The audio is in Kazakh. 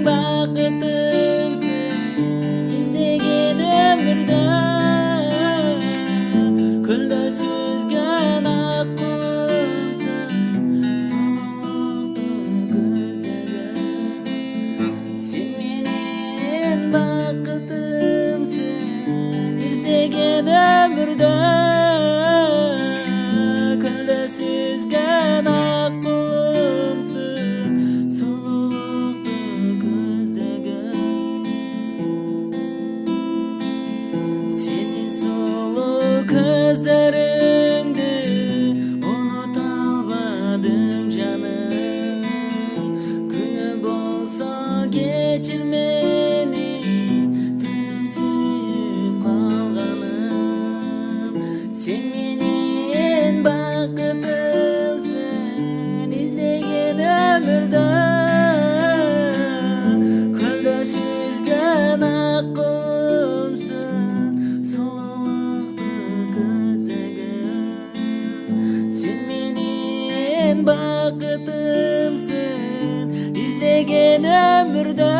бақытымсың іздеген өмірді күлді сүзген аққуымсың сұлулықтың көздегі сен менен бақытымсың іздеген өмірді күлді сүзген аққуымсың сұлулықтың көздегі сенен сұлу көздеріңді ұмыта алмадым жаным күні болса кешір мені күнім сүйіп қалғаным сен менен бақытымсың іздеген өмірді күлді сүзген аққуымсың сұлулықтың көздегі сен менен бақытымсың іздеген өмірді